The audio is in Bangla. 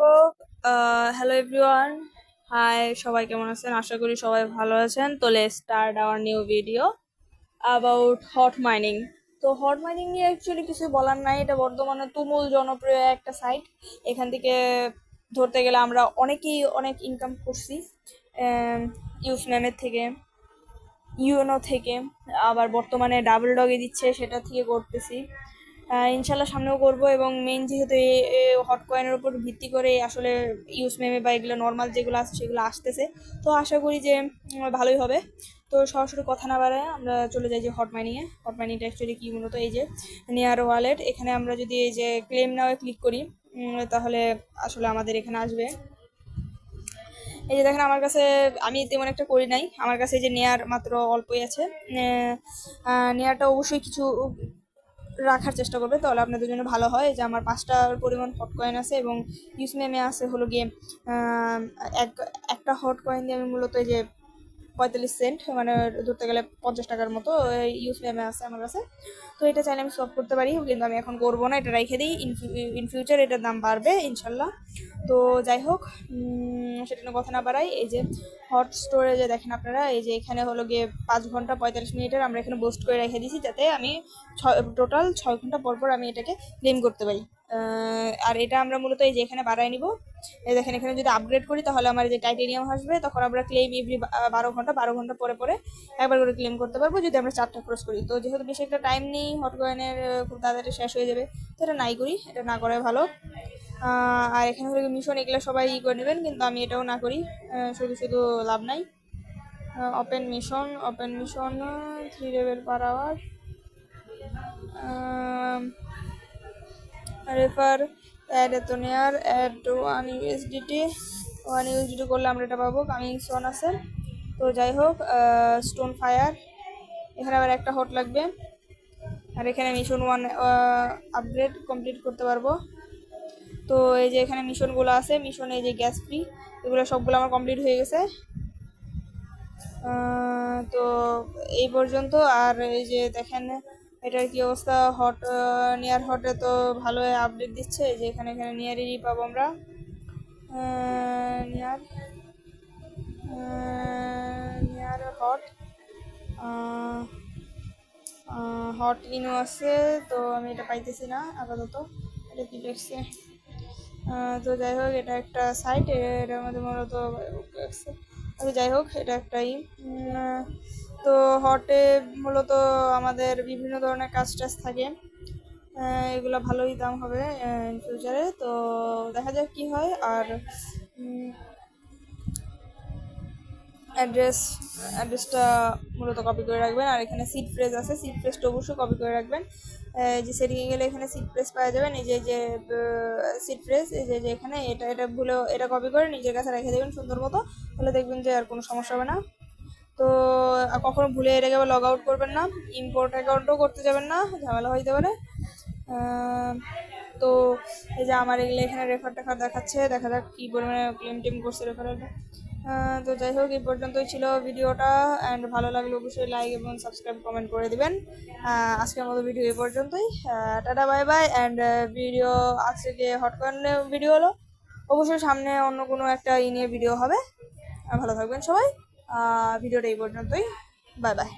হোক। হ্যালো এভরিওয়ান, হাই, সবাই কেমন আছেন? আশা করি সবাই ভালো আছেন। তো let's start our new video about hot mining. তো হট মাইনিং নিয়ে অ্যাকচুয়ালি কিছু বলার নাই, এটা বর্তমানে তুমুল জনপ্রিয় একটা সাইট। এখান থেকে ধরতে গেলে আমরা অনেকেই অনেক ইনকাম করছি, ইউস ম্যামের থেকে, ইউএনও থেকে, আবার বর্তমানে ডাবল ডগে দিচ্ছে সেটা থেকে করতেছি। ইনশাল্লাহ সামনেও করব। এবং মেইন যেহেতু হট কয়েনের উপর ভিত্তি করে আসলে ইউস মেমে বা এগুলো নর্মাল যেগুলো আছে সেগুলো আসতেছে, তো আশা করি যে ভালোই হবে। তো সরাসরি কথা না বাড়ায় আমরা চলে যাই যে হট মাইনিংয়ে। হট মাইনিংটা অ্যাকচুয়ালি কি, মূলত এই যে নিয়ার ওয়ালেট, এখানে আমরা যদি এই যে ক্লেম নাও ক্লিক করি তাহলে আসলে আমাদের এখানে আসবে। এই যে দেখেন আমার কাছে, আমি তেমন একটা করি নাই, আমার কাছে এই যে নেয়ার মাত্র অল্পই আছে। নেয়ারটা অবশ্যই কিছু রাখার চেষ্টা করবে, তাহলে আপনাদের জন্য ভালো হয়। যে আমার 5টার পরিমাণ হট কয়েন আছে এবং ইউস মেমে আছে হলো গিয়ে একটা হট কয়েন দিয়ে আমি মূলত এই যে 45 সেন্ট, মানে ধরতে গেলে 50 টাকার মতো ইউস মেমে আছে আমার কাছে। তো এটা চাইলে আমি সলভ করতে পারি, কিন্তু আমি এখন করবো না, এটা রেখে দিই। ইন ফিউচার এটার দাম বাড়বে ইনশাল্লাহ। তো যাই হোক, সেটা নিয়ে কথা না বাড়াই। এই যে হট স্টোরেজে দেখেন আপনারা, এই যে এখানে হলো গিয়ে 5 ঘন্টা 45 মিনিটের আমরা এখানে পোস্ট করে রেখে দিয়েছি, যাতে আমি টোটাল 6 ঘন্টা পর পর আমি এটাকে ক্লেম করতে পারি। আর এটা আমরা মূলত এই যে এখানে বাড়াই নিব। এই দেখেন এখানে যদি আপগ্রেড করি তাহলে আমার যে টাইটেনিয়াম আসবে, তখন আমরা ক্লেম এভরি 12 ঘন্টা পরে পরে একবার করে ক্লেম করতে পারবো, যদি আমরা 4টা ক্রস করি। তো যেহেতু বেশি একটা টাইম নেই, হট কয়েনের খুব তাড়াতাড়ি শেষ হয়ে যাবে, তো এটা নাই করি, এটা না করাই ভালো। আর এখানে হলো মিশন, এগুলো সবাই করে নেবেন, কিন্তু আমি এটাও না করি, শুধু শুধু লাভ নাই। Open mission 3 level per hour, refer ad এত নেয়ার অ্যাড 1 ইউএসডিটি করলে আমরা এটা পাবো। কামিং সোন আছে। তো যাই হোক, স্টোন ফায়ার, এখানে আবার একটা হট লাগবে। আর এখানে মিশন 1 আপগ্রেড কমপ্লিট করতে পারবো। তো এই যে এখানে মিশনগুলো আছে, মিশন এই যে গ্যাস ফ্রি, এগুলো সবগুলো আমার কমপ্লিট হয়ে গেছে। তো এই পর্যন্ত। আর এই যে দেখেন এটার কি অবস্থা, হট নিয়ার হটে তো ভালোই আপডেট দিচ্ছে। যে এখানে এখানে নিয়ারেরই পাবো আমরা, নিয়ার নিয়ার হট, হট ইনও আছে, তো আমি এটা পাইতেছি না আপাতত। এটা কি দেখছে? তো যাই হোক, এটা একটা সাইট, এটার মধ্যে মূলত আছে। আচ্ছা যাই হোক, এটা একটাই। তো হটে মূলত আমাদের বিভিন্ন ধরনের কাজ টাজ থাকে, এগুলো ভালোই দাম হবে ইন ফিউচারে। তো দেখা যাক কি হয়। আর অ্যাড্রেসটা মূলত কপি করে রাখবেন। আর এখানে সিট ফ্রেজ আছে, সিট ফ্রেজটা অবশ্যই কপি করে রাখবেন। যে সেটিংয়ে গেলে এখানে সিট ফ্রেজ পাওয়া যাবেন, এই যে সিট ফ্রেজ, এই যে এখানে এটা এটা ভুলেও এটা কপি করে নিজের কাছে রেখে দেবেন সুন্দর মতো, তাহলে দেখবেন যে আর কোনো সমস্যা হবে না। তো কখনো ভুলে এটাকে আবার লগ আউট করবেন না, ইম্পোর্ট অ্যাকাউন্টও করতে যাবেন না, ঝামেলা হইতে পারে। তো এই যে আমার এগুলো এখানে রেফার টেফার দেখাচ্ছে, দেখা যাক কী পরিমাণে ক্লেম টেম করছে রেফারেলটা। তো যাই হোক, এই পর্যন্তই ছিল ভিডিওটা। অ্যান্ড ভালো লাগলে অবশ্যই লাইক এবং সাবস্ক্রাইব কমেন্ট করে দিবেন। আজকের মতো ভিডিও এই পর্যন্তই। Tata bye bye. And video আজকে হটকয়েন ভিডিও হলো, অবশ্যই সামনে অন্য কোনো একটা নিয়ে ভিডিও হবে। ভালো থাকবেন সবাই। ভিডিওটা এই পর্যন্তই, বাই বাই।